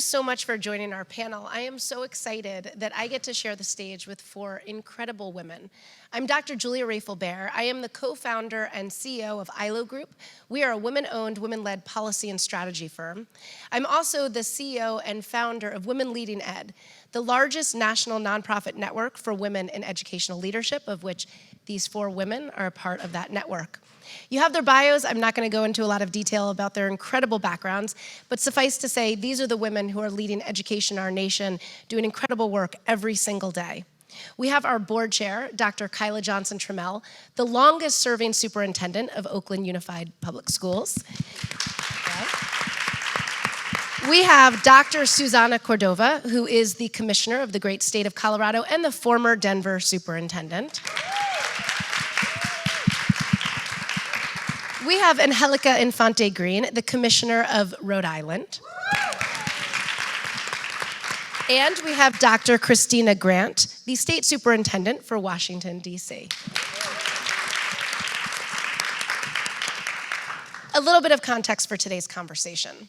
so much for joining our panel. I am so excited that I get to share the stage with 4 incredible women. I'm Dr. Julia Rafal-Baer. I am the co-founder and CEO of ILO Group. We are a women-owned, women-led policy and strategy firm. I'm also the CEO and founder of Women Leading Ed, the largest national nonprofit network for women in educational leadership, of which these 4 women are a part of that network. You have their bios. I'm not going to go into a lot of detail about their incredible backgrounds, but suffice to say, these are the women who are leading education in our nation, doing incredible work every single day. We have our board chair, Dr. Kyla Johnson-Trammell, the longest serving superintendent of Oakland Unified Public Schools. We have Dr. Susana Cordova, who is the commissioner of the great state of Colorado and the former Denver superintendent. We have Angélica Infante-Green, the commissioner of Rhode Island. And we have Dr. Christina Grant, the state superintendent for Washington, D.C. A little bit of context for today's conversation.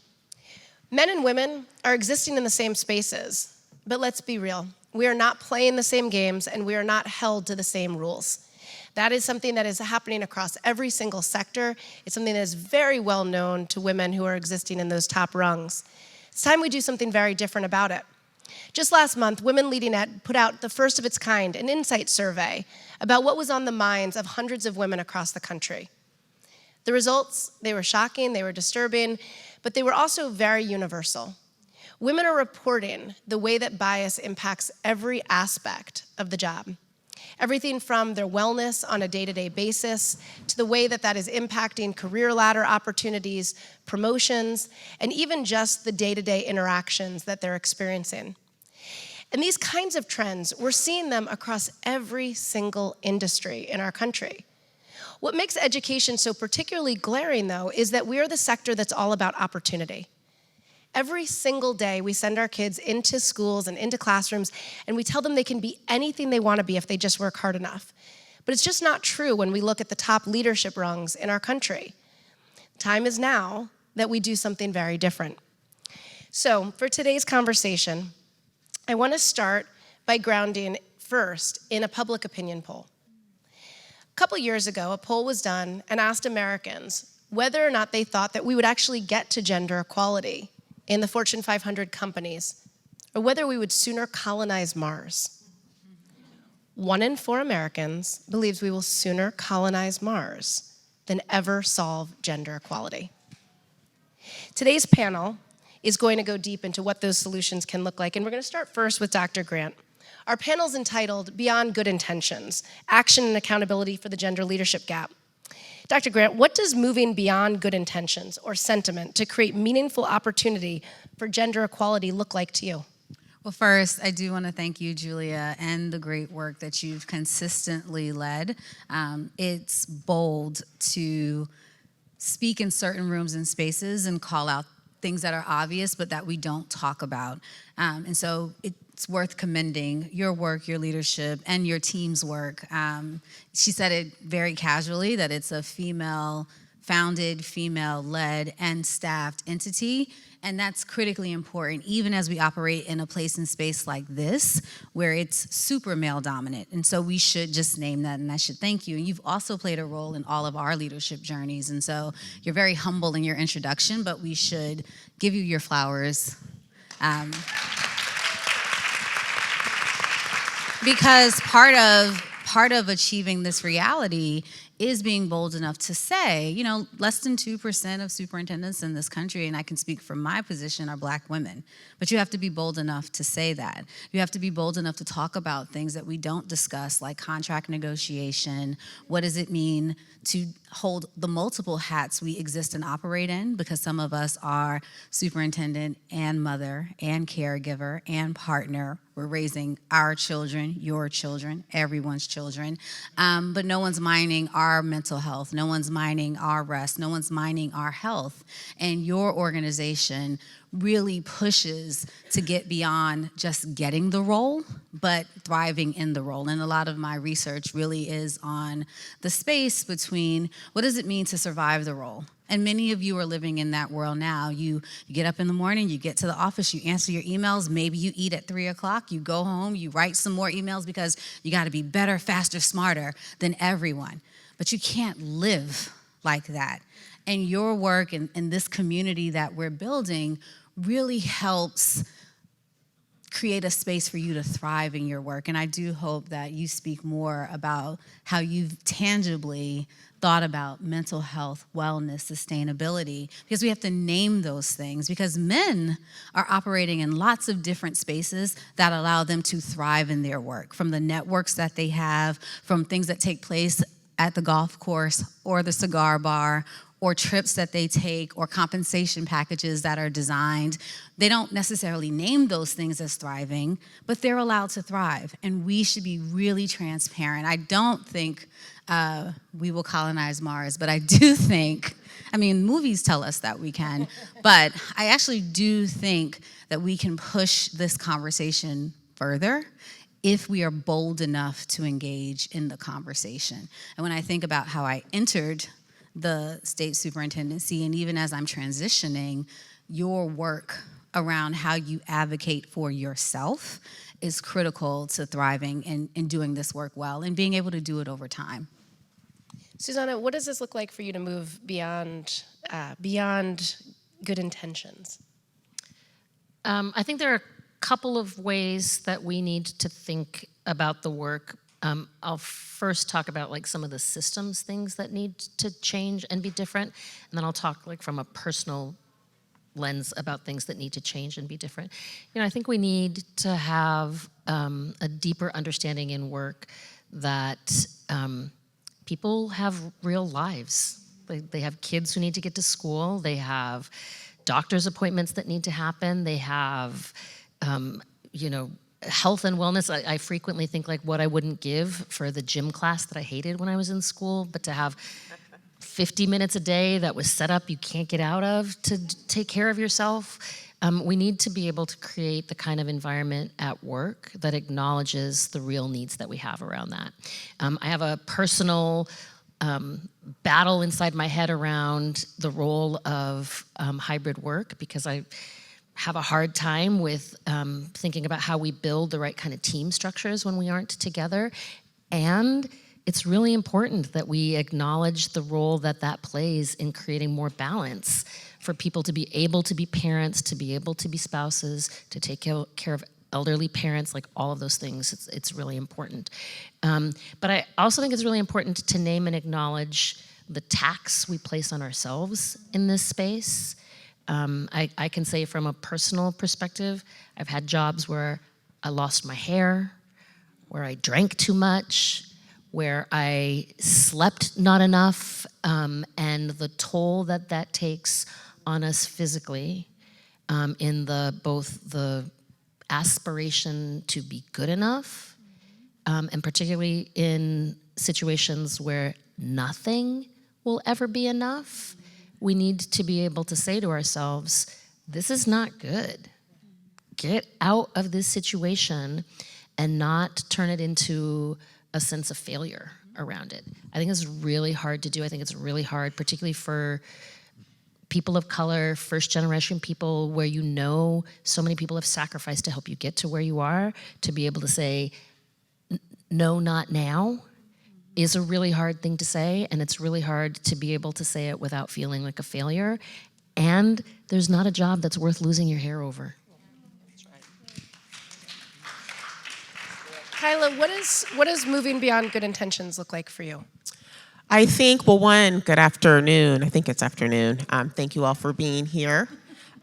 Men and women are existing in the same spaces, but let's be real. We are not playing the same games, and we are not held to the same rules. That is something that is happening across every single sector. It's something that is very well known to women who are existing in those top rungs. It's time we do something very different about it. Just last month, Women Leading Ed put out the first of its kind, an insight survey about what was on the minds of hundreds of women across the country. The results, they were shocking, they were disturbing, but they were also very universal. Women are reporting the way that bias impacts every aspect of the job. Everything from their wellness on a day-to-day basis to the way that that is impacting career ladder opportunities, promotions, and even just the day-to-day interactions that they're experiencing. And these kinds of trends, we're seeing them across every single industry in our country. What makes education so particularly glaring, though, is that we are the sector that's all about opportunity. Every single day, we send our kids into schools and into classrooms, and we tell them they can be anything they want to be if they just work hard enough. But it's just not true when we look at the top leadership rungs in our country. Time is now that we do something very different. So for today's conversation, I want to start by grounding first in a public opinion poll. A couple years ago, a poll was done and asked Americans whether or not they thought that we would actually get to gender equality in the Fortune 500 companies, or whether we would sooner colonize Mars. 1 in 4 Americans believes we will sooner colonize Mars than ever solve gender equality. Today's panel is going to go deep into what those solutions can look like, and we're going to start first with Dr. Grant. Our panel is entitled Beyond Good Intentions, Action and Accountability for the Gender Leadership Gap. Dr. Grant, what does moving beyond good intentions or sentiment to create meaningful opportunity for gender equality look like to you? Well, first, I do want to thank you, Julia, and the great work that you've consistently led. It's bold to speak in certain rooms and spaces and call out things that are obvious but that we don't talk about. And so it's worth commending your work, your leadership, and your team's work. She said it very casually that it's a female-founded, female-led, and staffed entity, and that's critically important, even as we operate in a place and space like this, where it's super male-dominant. And so we should just name that, and I should thank you. And you've also played a role in all of our leadership journeys, and so you're very humble in your introduction, but we should give you your flowers. Because part of achieving this reality is being bold enough to say, you know, less than 2% of superintendents in this country, and I can speak from my position, are Black women. But you have to be bold enough to say that. You have to be bold enough to talk about things that we don't discuss, like contract negotiation. What does it mean to hold the multiple hats we exist and operate in? Because some of us are superintendent and mother and caregiver and partner. We're raising our children, your children, everyone's children. But no one's minding our mental health. No one's minding our rest. No one's minding our health. And your organization really pushes to get beyond just getting the role, but thriving in the role. And a lot of my research really is on the space between what does it mean to survive the role And many of you are living in that world now. You get up in the morning, you get to the office, you answer your emails, maybe you eat at 3 o'clock, you go home, you write some more emails because you gotta be better, faster, smarter than everyone. But you can't live like that. And your work and this community that we're building really helps create a space for you to thrive in your work. And I do hope that you speak more about how you've tangibly thought about mental health, wellness, sustainability, because we have to name those things, because men are operating in lots of different spaces that allow them to thrive in their work, from the networks that they have, from things that take place at the golf course or the cigar bar, or trips that they take, or compensation packages that are designed. They don't necessarily name those things as thriving, but they're allowed to thrive, and we should be really transparent. I don't think we will colonize Mars, but I do think, I mean, movies tell us that we can, but I actually do think that we can push this conversation further if we are bold enough to engage in the conversation. And when I think about how I entered the state superintendency, and even as I'm transitioning, your work around how you advocate for yourself is critical to thriving and doing this work well and being able to do it over time. Susana, what does this look like for you to move beyond good intentions? I think there are a couple of ways that we need to think about the work. I'll first talk about like some of the systems things that need to change and be different, and then I'll talk like from a personal lens about things that need to change and be different. You know, I think we need to have a deeper understanding in work that people have real lives. They have kids who need to get to school. They have doctor's appointments that need to happen. They have, you know, health and wellness. I frequently think like what I wouldn't give for the gym class that I hated when I was in school, but to have 50 minutes a day that was set up you can't get out of to take care of yourself. We need to be able to create the kind of environment at work that acknowledges the real needs that we have around that. I have a personal battle inside my head around the role of hybrid work, because I have a hard time with thinking about how we build the right kind of team structures when we aren't together. And it's really important that we acknowledge the role that that plays in creating more balance for people to be able to be parents, to be able to be spouses, to take care of elderly parents, like all of those things. It's really important. But I also think it's really important to name and acknowledge the tax we place on ourselves in this space. I can say from a personal perspective, I've had jobs where I lost my hair, where I drank too much, where I slept not enough, and the toll that that takes on us physically, in both the aspiration to be good enough, and particularly in situations where nothing will ever be enough. We need to be able to say to ourselves, this is not good. Get out of this situation and not turn it into a sense of failure around it. I think it's really hard to do. I think it's really hard, particularly for people of color, first generation people, where you know so many people have sacrificed to help you get to where you are, to be able to say, no, not now, is a really hard thing to say, and it's really hard to be able to say it without feeling like a failure. And there's not a job that's worth losing your hair over. That's right. Kyla, what does moving beyond good intentions look like for you? I think, well, one, good afternoon. I think it's afternoon. Thank you all for being here.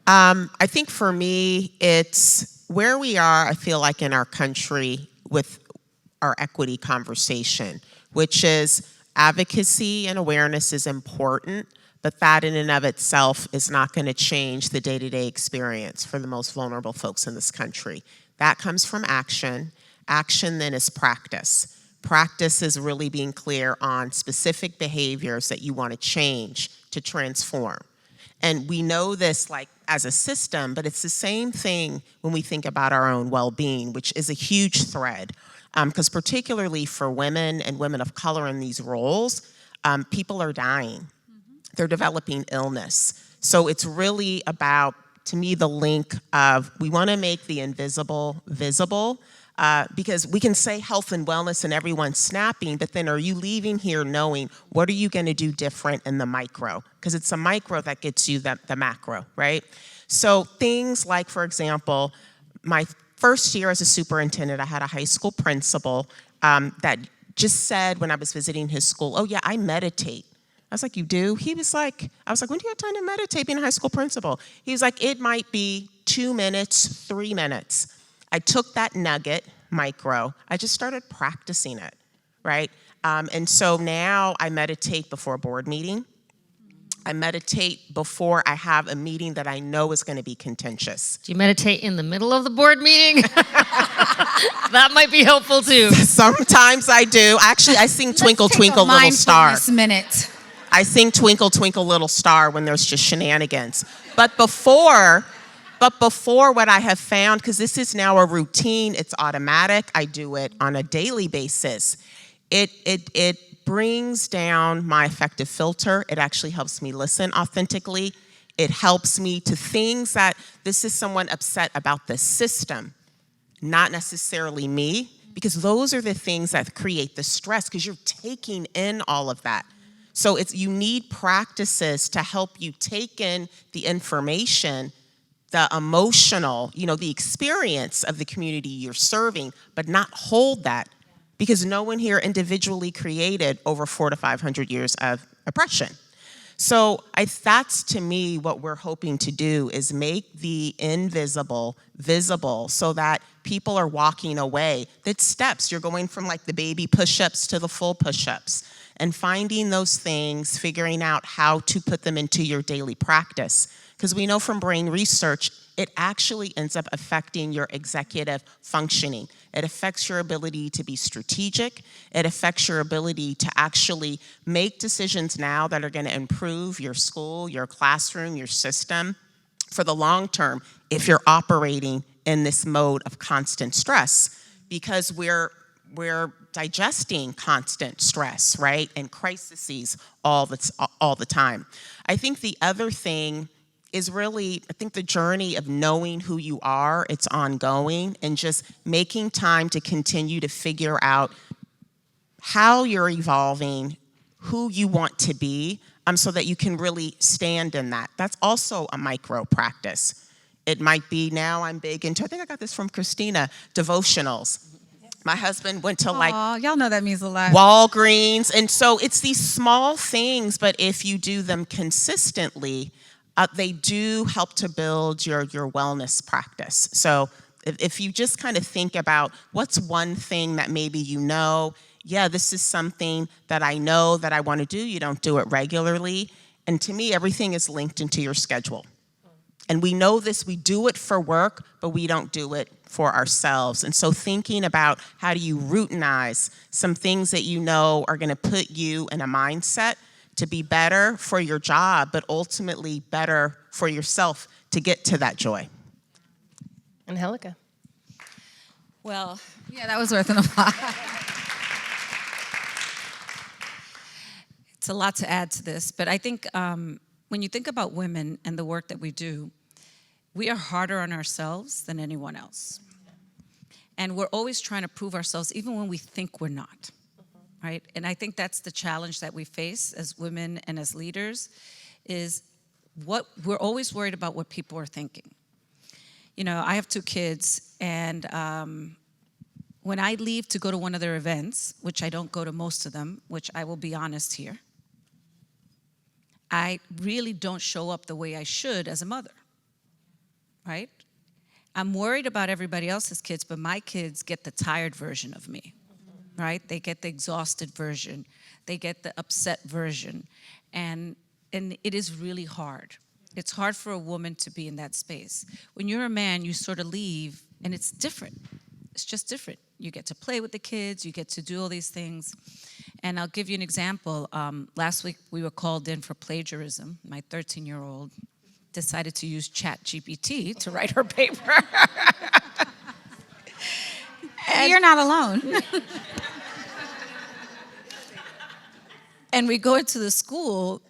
I think for me, it's where we are, I feel like, in our country with our equity conversation, which is advocacy and awareness is important, but that in and of itself is not going to change the day-to-day experience for the most vulnerable folks in this country. That comes from action. Action then is practice. Practice is really being clear on specific behaviors that you want to change to transform. And we know this like as a system, but it's the same thing when we think about our own well-being, which is a huge thread. Because particularly for women and women of color in these roles, people are dying. they're developing illness. So it's really about, to me, the link of we want to make the invisible visible, because we can say health and wellness and everyone's snapping, but then are you leaving here knowing what are you going to do different in the micro? Because it's the micro that gets you the macro, right? So things like, for example, my first year as a superintendent, I had a high school principal that just said when I was visiting his school, oh yeah, I meditate. I was like, you do? He was like, I was like, when do you have time to meditate being a high school principal? He was like, it might be 2 minutes, 3 minutes. I took that nugget, micro, I just started practicing it, right? And so now I meditate before a board meeting. I meditate before I have a meeting that I know is going to be contentious. Do you meditate in the middle of the board meeting? That might be helpful too. Sometimes I do. Actually, I sing Twinkle, Twinkle, Little Star. Minute. I sing Twinkle, Twinkle, Little Star when there's just shenanigans. But before what I have found, because this is now a routine, it's automatic, I do it on a daily basis, it brings down my affective filter. It actually helps me listen authentically. It helps me to things that this is someone upset about the system, not necessarily me, because those are the things that create the stress because you're taking in all of that. So you need practices to help you take in the information, the emotional, the experience of the community you're serving, but not hold that, because no one here individually created over 400 to 500 years of oppression. So that's, to me, what we're hoping to do is make the invisible visible so that people are walking away. That's steps. You're going from like the baby push-ups to the full push-ups, and finding those things, figuring out how to put them into your daily practice. Because we know from brain research, it actually ends up affecting your executive functioning. It affects your ability to be strategic. It affects your ability to actually make decisions now that are going to improve your school, your classroom, your system for the long term if you're operating in this mode of constant stress, because we're digesting constant stress, right? And crises all the time. I think the other thing is really, I think the journey of knowing who you are, it's ongoing, and just making time to continue to figure out how you're evolving, who you want to be, so that you can really stand in that. That's also a micro practice. It might be, now I'm big into, I think I got this from Christina, devotionals. My husband went to y'all know that means a lot. Walgreens, and so it's these small things, but if you do them consistently, they do help to build your wellness practice. So if you just kind of think about what's one thing that maybe yeah, this is something that I know that I want to do, you don't do it regularly, and to me, everything is linked into your schedule. And we know this, we do it for work, but we don't do it for ourselves. And so thinking about how do you routinize some things that you know are going to put you in a mindset to be better for your job, but ultimately better for yourself to get to that joy. Angélica. Well, yeah, that was worth an applause. It's a lot to add to this, but I think when you think about women and the work that we do, we are harder on ourselves than anyone else. And we're always trying to prove ourselves, even when we think we're not, right? And I think that's the challenge that we face as women and as leaders, is we're always worried about what people are thinking. I have 2 kids, and when I leave to go to one of their events, which I don't go to most of them, which I will be honest here, I really don't show up the way I should as a mother, right? I'm worried about everybody else's kids, but my kids get the tired version of me, right? They get the exhausted version. They get the upset version. And it is really hard. It's hard for a woman to be in that space. When you're a man, you sort of leave, and it's different. It's just different. You get to play with the kids. You get to do all these things. And I'll give you an example. Last week, we were called in for plagiarism. My 13-year-old decided to use ChatGPT to write her paper. And you're not alone. And we go into the school,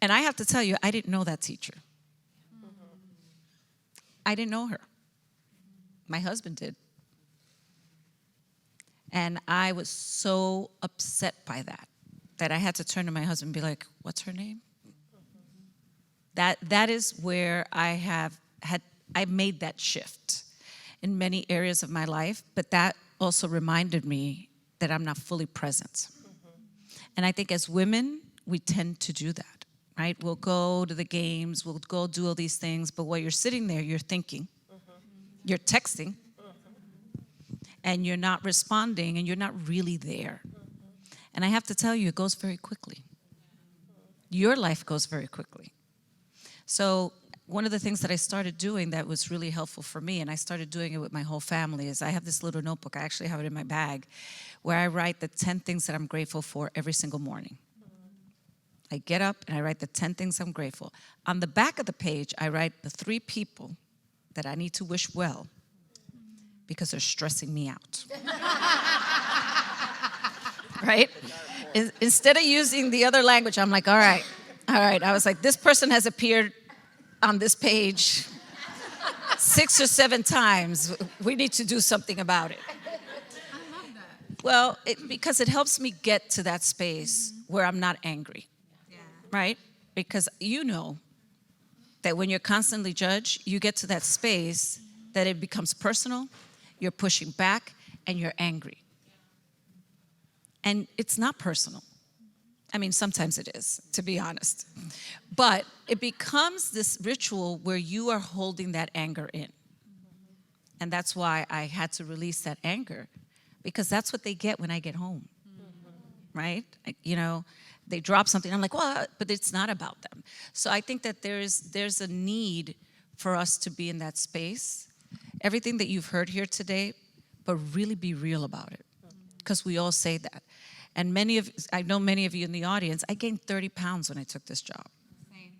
And I have to tell you, I didn't know that teacher. I didn't know her. My husband did. And I was so upset by that I had to turn to my husband and be like, what's her name? That is where I made that shift in many areas of my life, but that also reminded me that I'm not fully present. And I think as women, we tend to do that, right? We'll go to the games, we'll go do all these things, but while you're sitting there, you're thinking, you're texting, and you're not responding, and you're not really there. And I have to tell you, it goes very quickly. Your life goes very quickly. So one of the things that I started doing that was really helpful for me, and I started doing it with my whole family, is I have this little notebook, I actually have it in my bag, where I write the 10 things that I'm grateful for every single morning. I get up and I write the 10 things I'm grateful. On the back of the page, I write the 3 people that I need to wish well because they're stressing me out. Right? Instead of using the other language, I'm like, all right. I was like, this person has appeared on this page 6 or 7 times. We need to do something about it. I love that. Well, because it helps me get to that space where I'm not angry, right? Because you know that when you're constantly judged, you get to that space that it becomes personal, you're pushing back, and you're angry. And it's not personal. I mean, sometimes it is, to be honest. But it becomes this ritual where you are holding that anger in. And that's why I had to release that anger, because that's what they get when I get home, right? You know, they drop something, I'm like, well, but it's not about them. So I think that there's a need for us to be in that space. Everything that you've heard here today, but really be real about it, because we all say that. And I know many of you in the audience, I gained 30 pounds when I took this job. Same.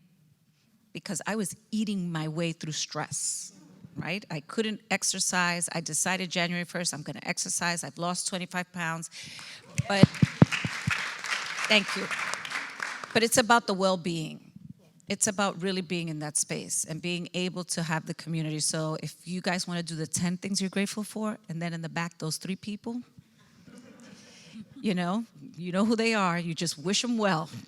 Because I was eating my way through stress, right? I couldn't exercise. I decided January 1st, I'm gonna exercise. I've lost 25 pounds, but thank you. But it's about the well-being. It's about really being in that space and being able to have the community. So if you guys wanna do the 10 things you're grateful for, and then in the back, those 3 people, you know who they are. You just wish them well. I'm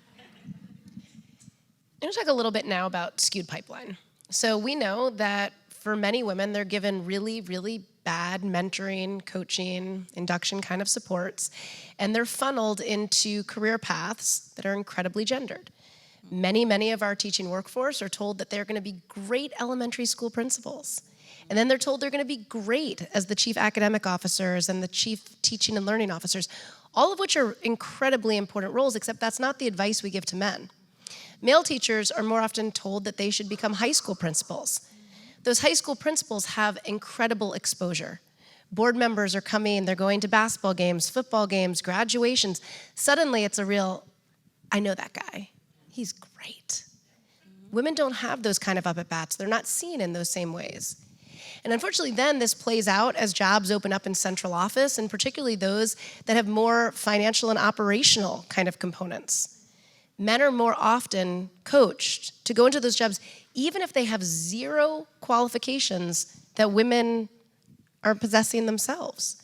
going to talk a little bit now about skewed pipeline. So we know that for many women, they're given really, really bad mentoring, coaching, induction kind of supports, and they're funneled into career paths that are incredibly gendered. Many of our teaching workforce are told that they're going to be great elementary school principals. And then they're told they're going to be great as the chief academic officers and the chief teaching and learning officers, all of which are incredibly important roles, except that's not the advice we give to men. Male teachers are more often told that they should become high school principals. Those high school principals have incredible exposure. Board members are coming, they're going to basketball games, football games, graduations. Suddenly it's a real, I know that guy. He's great. Women don't have those kind of up-at-bats. They're not seen in those same ways. And unfortunately, then this plays out as jobs open up in central office, and particularly those that have more financial and operational kind of components. Men are more often coached to go into those jobs, even if they have 0 qualifications that women are possessing themselves.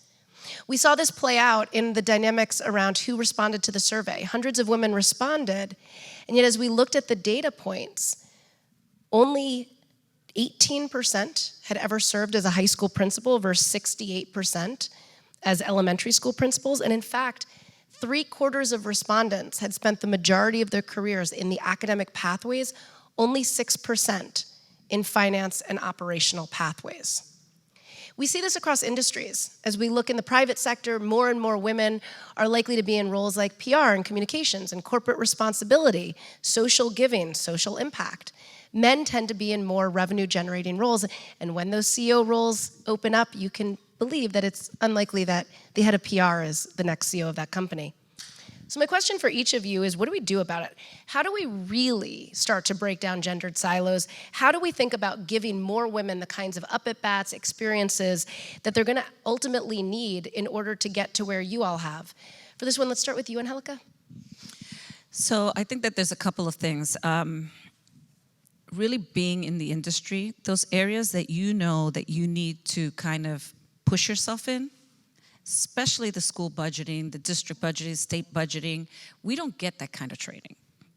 We saw this play out in the dynamics around who responded to the survey. Hundreds of women responded, and yet as we looked at the data points, only 18% had ever served as a high school principal versus 68% as elementary school principals. And in fact, 3/4 of respondents had spent the majority of their careers in the academic pathways, only 6% in finance and operational pathways. We see this across industries. As we look in the private sector, more and more women are likely to be in roles like PR and communications and corporate responsibility, social giving, social impact. Men tend to be in more revenue-generating roles, and when those CEO roles open up, you can believe that it's unlikely that the head of PR is the next CEO of that company. So my question for each of you is, what do we do about it? How do we really start to break down gendered silos? How do we think about giving more women the kinds of up-at-bats experiences that they're gonna ultimately need in order to get to where you all have? For this one, let's start with you, Angélica. So I think that there's a couple of things. Really being in the industry, those areas that you know that you need to kind of push yourself in, especially the school budgeting, the district budgeting, state budgeting, we don't get that kind of training.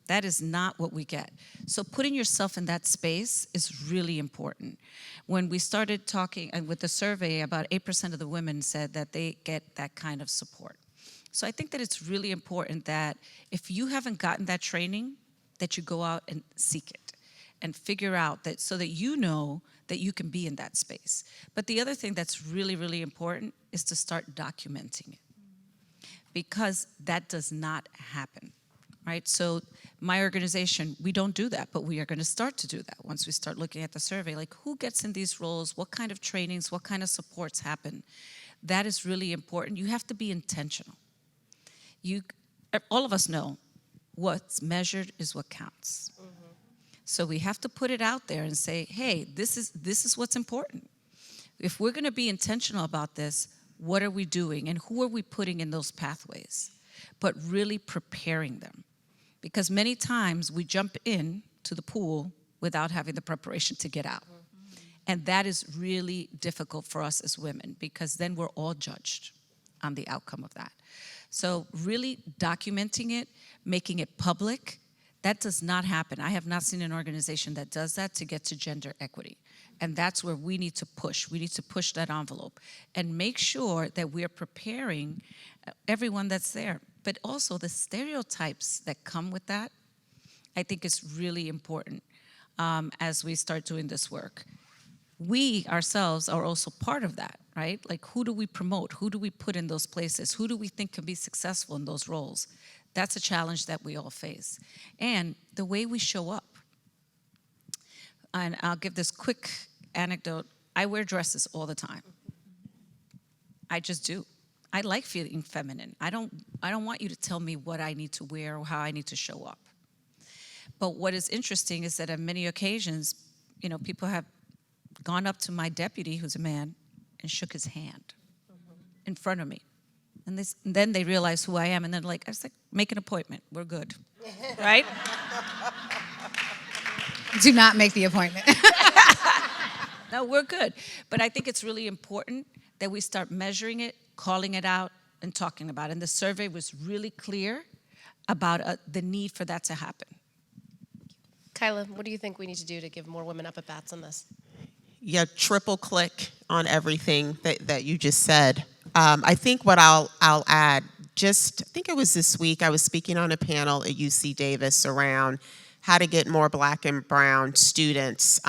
That is not what we get. So putting yourself in that space is really important. When we started talking with the survey, about 8% of the women said that they get that kind of support. So I think that it's really important that if you haven't gotten that training, that you go out and seek it and figure out that, so that you know that you can be in that space. But the other thing that's really, really important is to start documenting it, because that does not happen, right? So my organization, we don't do that, but we are going to start to do that once we start looking at the survey, like who gets in these roles, what kind of trainings, what kind of supports happen. That is really important. You have to be intentional. All of us know what's measured is what counts. So we have to put it out there and say, hey, this is what's important. If we're going to be intentional about this, what are we doing and who are we putting in those pathways? But really preparing them. Because many times we jump in to the pool without having the preparation to get out. And that is really difficult for us as women, because then we're all judged on the outcome of that. So really documenting it, making it public, that does not happen. I have not seen an organization that does that to get to gender equity. And that's where we need to push. We need to push that envelope and make sure that we're preparing everyone that's there. But also the stereotypes that come with that, I think is really important as we start doing this work. We ourselves are also part of that, right? Like, who do we promote? Who do we put in those places? Who do we think can be successful in those roles? That's a challenge that we all face. And the way we show up. And I'll give this quick anecdote. I wear dresses all the time. I just do. I like feeling feminine. I don't want you to tell me what I need to wear or how I need to show up. But what is interesting is that on many occasions, people have gone up to my deputy, who's a man, and shook his hand in front of me. And then they realize who I am, and then I was like, make an appointment. We're good, right? Do not make the appointment. No, we're good. But I think it's really important that we start measuring it, calling it out, and talking about it. And the survey was really clear about the need for that to happen. Kyla, what do you think we need to do to give more women up at bats on this? Yeah, triple click on everything that you just said. I think what I'll add, I think it was this week, I was speaking on a panel at UC Davis around how to get more Black and brown students.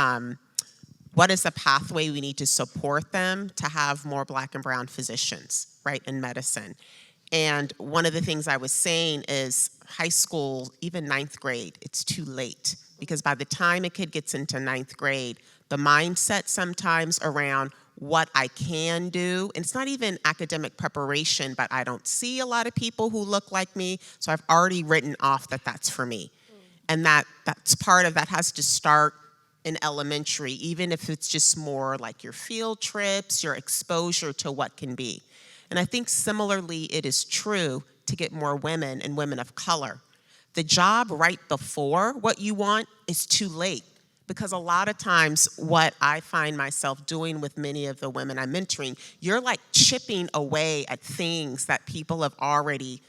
What is the pathway we need to support them to have more Black and brown physicians, right, in medicine? And one of the things I was saying is high school, even 9th grade, it's too late. Because by the time a kid gets into 9th grade, the mindset sometimes around what I can do, and it's not even academic preparation, but I don't see a lot of people who look like me, so I've already written off that that's for me. And that's part of that has to start in elementary, even if it's just more like your field trips, your exposure to what can be. And I think similarly it is true to get more women and women of color. The job right before what you want is too late, because a lot of times what I find myself doing with many of the women I'm mentoring, you're like chipping away at things that people have already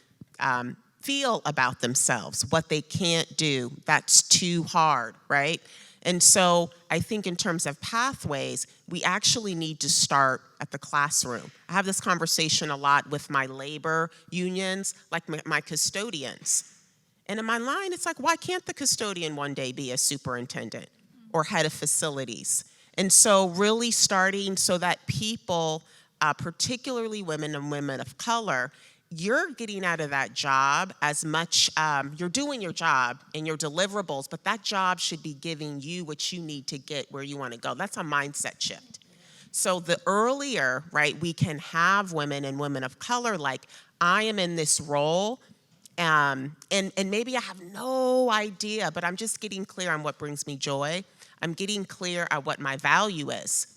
feel about themselves, what they can't do, that's too hard, right? And so I think in terms of pathways, we actually need to start at the classroom. I have this conversation a lot with my labor unions, like my custodians. And in my line, it's like, why can't the custodian one day be a superintendent or head of facilities? And so really starting so that people, particularly women and women of color, you're getting out of that job as much, you're doing your job and your deliverables, but that job should be giving you what you need to get where you want to go. That's a mindset shift. So the earlier, right, we can have women and women of color, like, I am in this role, and maybe I have no idea, but I'm just getting clear on what brings me joy. I'm getting clear on what my value is,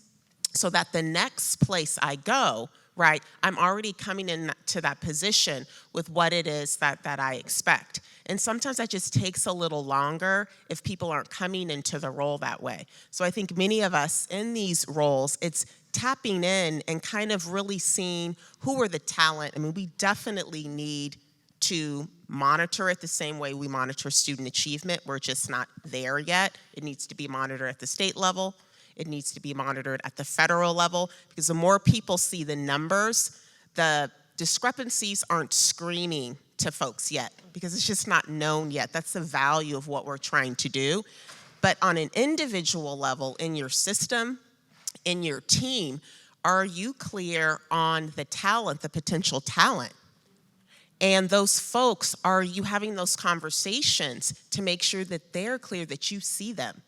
so that the next place I go, right, I'm already coming into that position with what it is that I expect. And sometimes that just takes a little longer if people aren't coming into the role that way. So I think many of us in these roles, it's tapping in and kind of really seeing who are the talent. I mean, we definitely need to monitor it the same way we monitor student achievement. We're just not there yet. It needs to be monitored at the state level. It needs to be monitored at the federal level, because the more people see the numbers, the discrepancies aren't screaming to folks yet, because it's just not known yet. That's the value of what we're trying to do. But on an individual level, in your system, in your team, are you clear on the talent, the potential talent? And those folks, are you having those conversations to make sure that they're clear that you see them?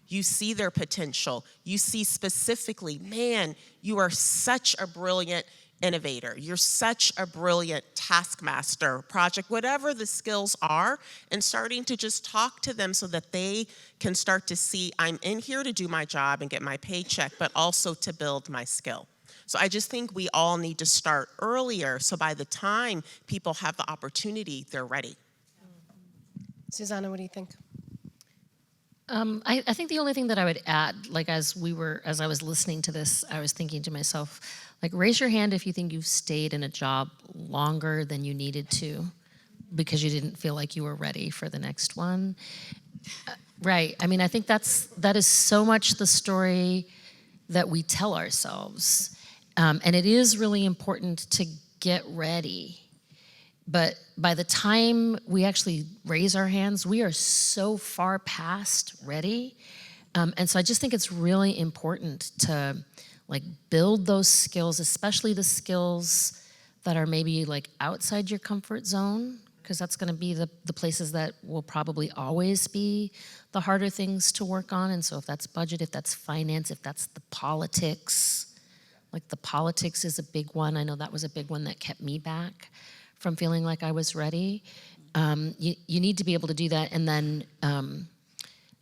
You see their potential. You see specifically, man, you are such a brilliant innovator. You're such a brilliant taskmaster, project, whatever the skills are, and starting to just talk to them so that they can start to see, I'm in here to do my job and get my paycheck, but also to build my skill. So I just think we all need to start earlier, so by the time people have the opportunity, they're ready. Susana, what do you think? I think the only thing that I would add, like as I was listening to this, I was thinking to myself, like, raise your hand if you think you've stayed in a job longer than you needed to because you didn't feel like you were ready for the next one. Right. I mean, I think that is so much the story that we tell ourselves. And it is really important to get ready. But by the time we actually raise our hands, we are so far past ready. And so I just think it's really important to like build those skills, especially the skills that are maybe like outside your comfort zone, because that's going to be the places that will probably always be the harder things to work on. And so if that's budget, if that's finance, if that's the politics, like the politics is a big one. I know that was a big one that kept me back from feeling like I was ready. You need to be able to do that. And then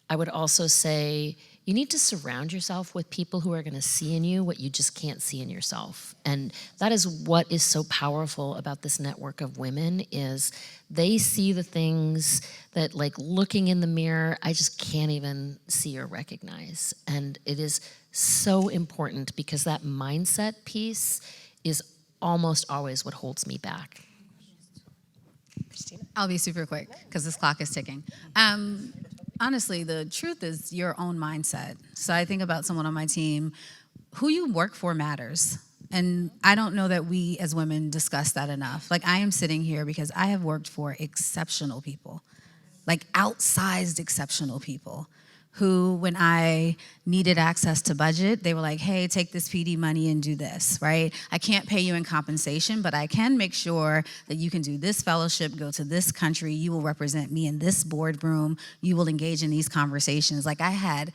I would also say you need to surround yourself with people who are gonna see in you what you just can't see in yourself. And that is what is so powerful about this network of women, is they see the things that, like, looking in the mirror, I just can't even see or recognize. And it is so important, because that mindset piece is almost always what holds me back. Christina? I'll be super quick because this clock is ticking. Honestly, the truth is your own mindset. So I think about someone on my team, who you work for matters. And I don't know that we as women discuss that enough. Like, I am sitting here because I have worked for exceptional people, like outsized exceptional people, who, when I needed access to budget, they were like, hey, take this PD money and do this, right? I can't pay you in compensation, but I can make sure that you can do this fellowship, go to this country, you will represent me in this boardroom, you will engage in these conversations. Like, I had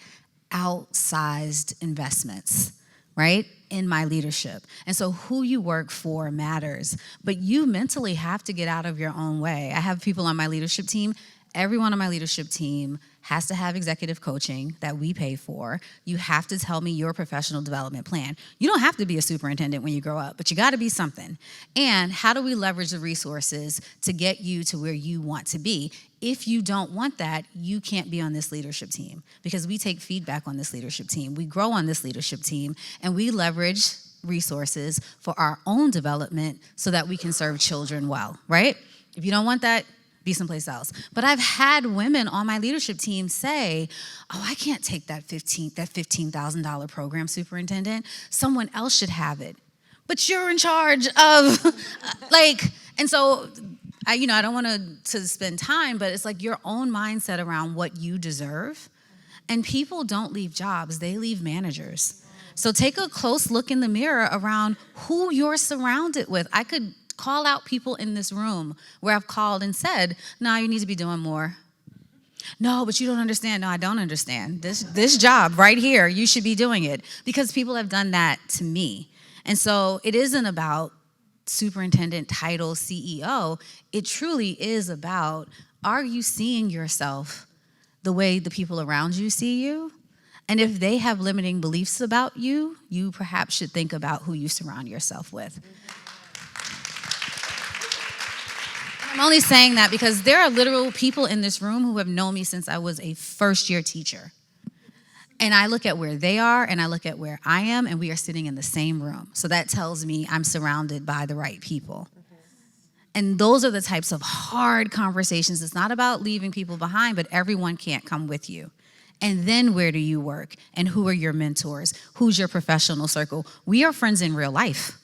outsized investments, right, in my leadership. And so who you work for matters, but you mentally have to get out of your own way. I have people on my leadership team. Everyone on my leadership team has to have executive coaching that we pay for. You have to tell me your professional development plan. You don't have to be a superintendent when you grow up, but you gotta be something. And how do we leverage the resources to get you to where you want to be? If you don't want that, you can't be on this leadership team, because we take feedback on this leadership team. We grow on this leadership team, and we leverage resources for our own development so that we can serve children well, right? If you don't want that, be someplace else. But I've had women on my leadership team say, oh, I can't take that $15,000 program, superintendent. Someone else should have it. But you're in charge of, and so, I don't want to spend time, but it's like your own mindset around what you deserve. And people don't leave jobs, they leave managers. So take a close look in the mirror around who you're surrounded with. I could call out people in this room where I've called and said, no, you need to be doing more. No, but you don't understand. No, I don't understand. This job right here, you should be doing it, because people have done that to me. And so it isn't about superintendent title, CEO. It truly is about, are you seeing yourself the way the people around you see you? And if they have limiting beliefs about you, you perhaps should think about who you surround yourself with. I I'm only saying that because there are literal people in this room who have known me since I was a first-year teacher. And I look at where they are and I look at where I am, and we are sitting in the same room. So that tells me I'm surrounded by the right people. And those are the types of hard conversations. It's not about leaving people behind, but everyone can't come with you. And then where do you work? And who are your mentors? Who's your professional circle? We are friends in real life.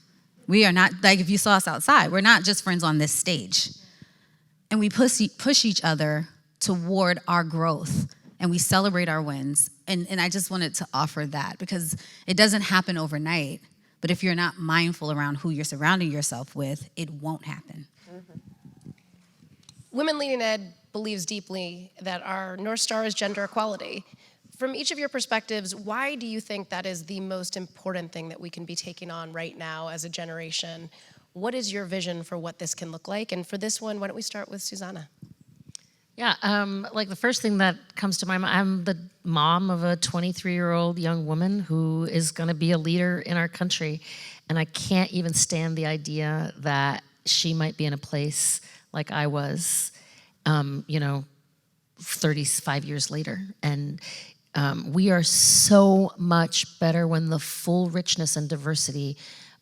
We are not, like if you saw us outside, we're not just friends on this stage. And we push each other toward our growth, and we celebrate our wins. And I just wanted to offer that because it doesn't happen overnight, but if you're not mindful around who you're surrounding yourself with, it won't happen. Women Leading Ed believes deeply that our North Star is gender equality. From each of your perspectives, why do you think that is the most important thing that we can be taking on right now as a generation? What is your vision for what this can look like? And for this one, why don't we start with Susana? Yeah, like the first thing that comes to my mind, I'm the mom of a 23-year-old young woman who is going to be a leader in our country. And I can't even stand the idea that she might be in a place like I was, 35 years later. And we are so much better when the full richness and diversity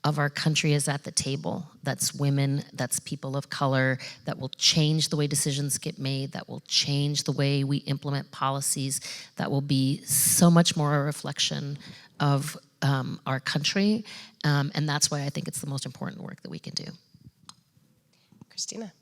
of our country is at the table. That's women, that's people of color, that will change the way decisions get made, that will change the way we implement policies, that will be so much more a reflection of our country. And that's why I think it's the most important work that we can do. Christina.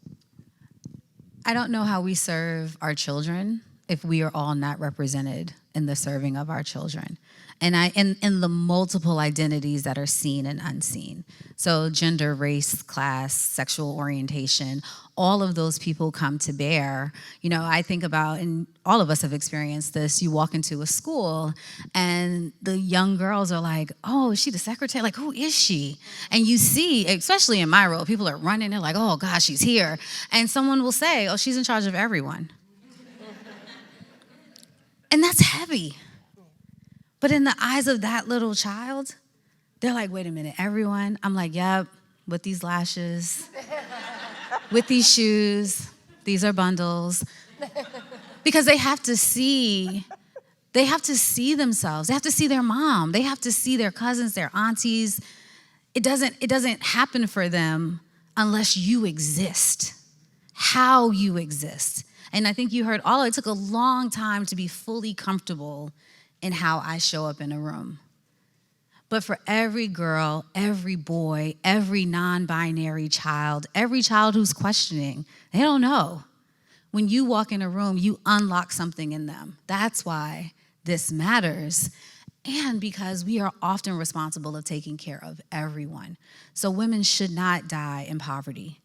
I don't know how we serve our children if we are all not represented in the serving of our children. And in the multiple identities that are seen and unseen. So gender, race, class, sexual orientation, all of those people come to bear. I think about, and all of us have experienced this, you walk into a school and the young girls are like, oh, is she the secretary? Like, who is she? And you see, especially in my role, people are running, they're like, oh gosh, she's here. And someone will say, oh, she's in charge of everyone. And that's heavy. But in the eyes of that little child, they're like, wait a minute, everyone? I'm like, yep, with these lashes, with these shoes, these are bundles. Because they have to see themselves. They have to see their mom. They have to see their cousins, their aunties. It doesn't happen for them unless you exist, how you exist. And I think you heard it took a long time to be fully comfortable in how I show up in a room. But for every girl, every boy, every non-binary child, every child who's questioning, they don't know. When you walk in a room, you unlock something in them. That's why this matters. And because we are often responsible of taking care of everyone. So women should not die in poverty.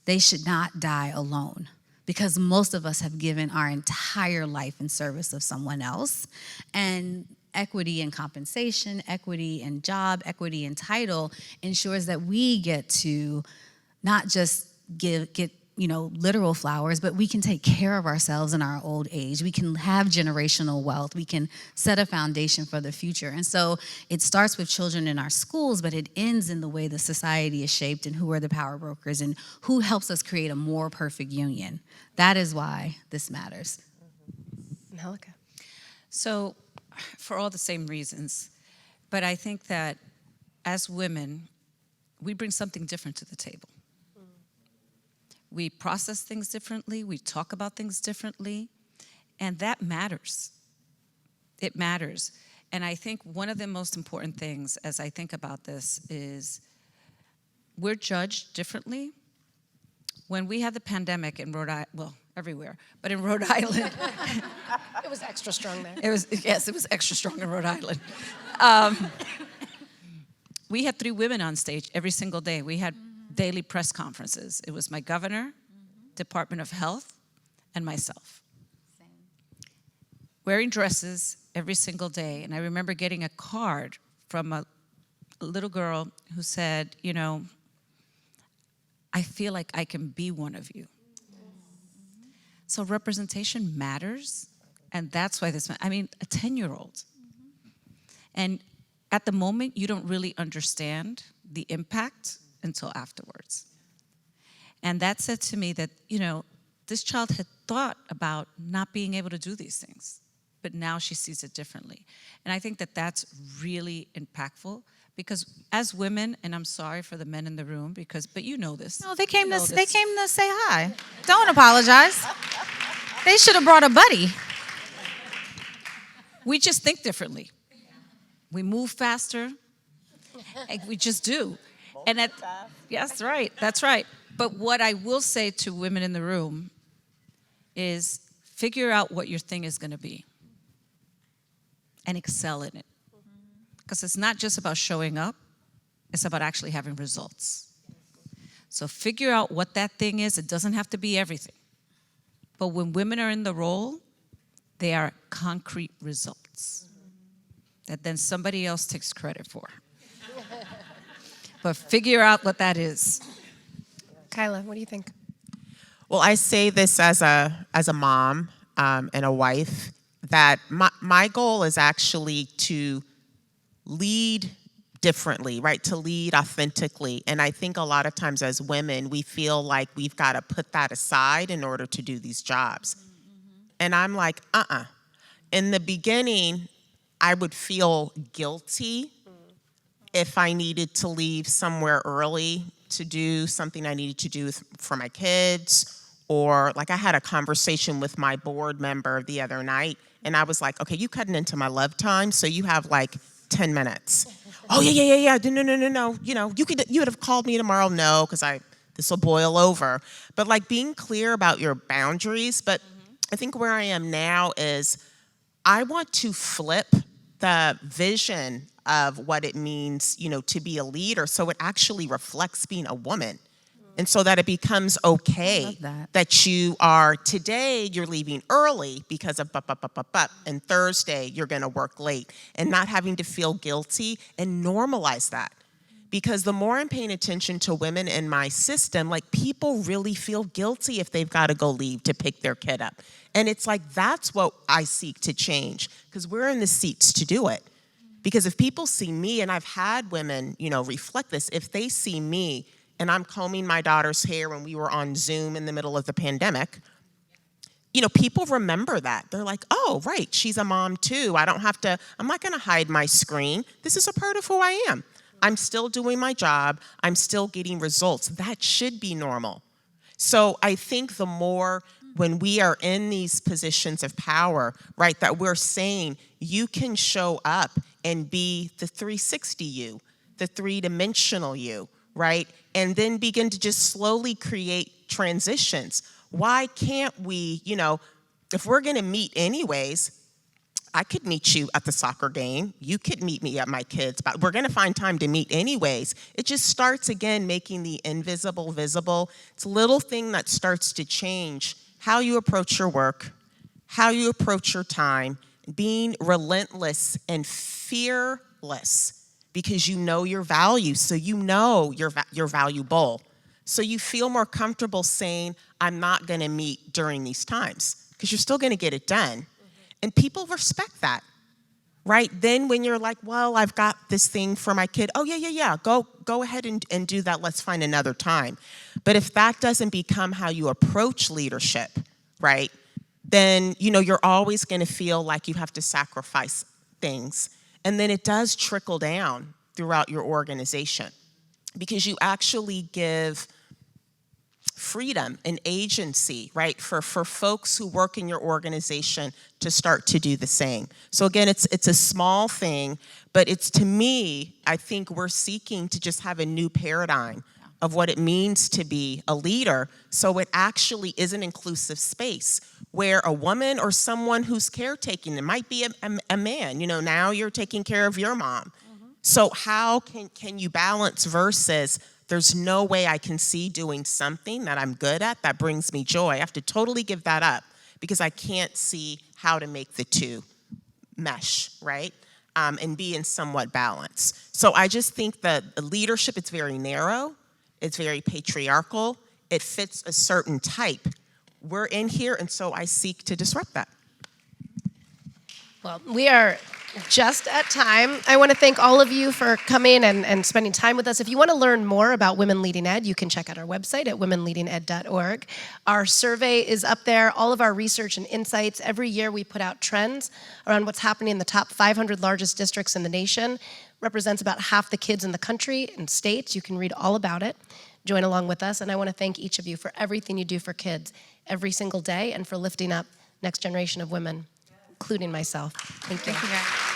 They should not die alone. Because most of us have given our entire life in service of someone else. And equity in compensation, equity in job, equity in title ensures that we get to not just get literal flowers, but we can take care of ourselves in our old age. We can have generational wealth. We can set a foundation for the future. And so it starts with children in our schools, but it ends in the way the society is shaped and who are the power brokers and who helps us create a more perfect union. That is why this matters. Angélica. So, for all the same reasons, but I think that as women, we bring something different to the table. We process things differently, we talk about things differently, and that matters. It matters. And I think one of the most important things as I think about this is we're judged differently. When we had the pandemic in Rhode Island, well, everywhere, but in Rhode Island. It was extra strong there. It was extra strong in Rhode Island. We had 3 women on stage every single day. We had daily press conferences. It was my governor, Department of Health, and myself. Same. Wearing dresses every single day. And I remember getting a card from a little girl who said, I feel like I can be one of you. So representation matters, and that's why a 10-year-old. And at the moment, you don't really understand the impact until afterwards. And that said to me that, this child had thought about not being able to do these things, but now she sees it differently. And I think that that's really impactful because as women, and I'm sorry for the men in the room, but you know this. No, they came You know to this. say hi. Don't apologize. They should have brought a buddy. We just think differently. We move faster. We just do. Yes, right. That's right. But what I will say to women in the room is figure out what your thing is going to be and excel in it. Because it's not just about showing up, it's about actually having results. So figure out what that thing is. It doesn't have to be everything. But when women are in the role, they are concrete results that then somebody else takes credit for. But figure out what that is. Kyla, what do you think? Well, I say this as a mom and a wife, that my goal is actually to lead differently, right? To lead authentically. And I think a lot of times as women, we feel like we've got to put that aside in order to do these jobs. And I'm like, In the beginning, I would feel guilty if I needed to leave somewhere early to do something I needed to do for my kids, or like I had a conversation with my board member the other night, and I was like, okay, you cutting into my love time, so you have like 10 minutes. Oh, yeah. No. You would have called me tomorrow. No, because this will boil over. But like being clear about your boundaries. But I think where I am now is I want to flip the vision of what it means, to be a leader, so it actually reflects being a woman. And so that it becomes okay that you are, today you're leaving early because of and Thursday you're gonna work late, and not having to feel guilty, and normalize that. Because the more I'm paying attention to women in my system, like people really feel guilty if they've gotta go leave to pick their kid up. And it's like, that's what I seek to change, because we're in the seats to do it. Because if people see me, and I've had women, reflect this, if they see me and I'm combing my daughter's hair when we were on Zoom in the middle of the pandemic, people remember that. They're like, oh, right, she's a mom too. I'm not gonna hide my screen. This is a part of who I am. I'm still doing my job. I'm still getting results. That should be normal. So I think the more when we are in these positions of power, right, that we're saying you can show up and be the 360 you, the three-dimensional you, right? And then begin to just slowly create transitions. Why can't we, if we're gonna meet anyways, I could meet you at the soccer game. You could meet me at my kids', but we're gonna find time to meet anyways. It just starts again making the invisible visible. It's a little thing that starts to change how you approach your work, how you approach your time, being relentless and fearless, because you know your value, so you know you're valuable. So you feel more comfortable saying, I'm not gonna meet during these times, because you're still gonna get it done. And people respect that, right? Then when you're like, well, I've got this thing for my kid, oh yeah, go ahead and do that, let's find another time. But if that doesn't become how you approach leadership, right, then you're always gonna feel like you have to sacrifice things. And then it does trickle down throughout your organization, because you actually give freedom and agency, right, for folks who work in your organization to start to do the same. So again, it's a small thing, but it's, to me, I think we're seeking to just have a new paradigm of what it means to be a leader, so it actually is an inclusive space where a woman or someone who's caretaking, it might be a man, now you're taking care of your mom. So how can you balance versus there's no way I can see doing something that I'm good at that brings me joy. I have to totally give that up because I can't see how to make the two mesh, right? And be in somewhat balance. So I just think that leadership, it's very narrow, it's very patriarchal, it fits a certain type. We're in here, and so I seek to disrupt that. Well, we are just at time. I want to thank all of you for coming and spending time with us. If you want to learn more about Women Leading Ed, you can check out our website at womenleadinged.org. Our survey is up there, all of our research and insights. Every year we put out trends around what's happening in the top 500 largest districts in the nation. Represents about half the kids in the country and states. You can read all about it. Join along with us. And I want to thank each of you for everything you do for kids every single day and for lifting up next generation of women, including myself. Thank you. Thank you, guys.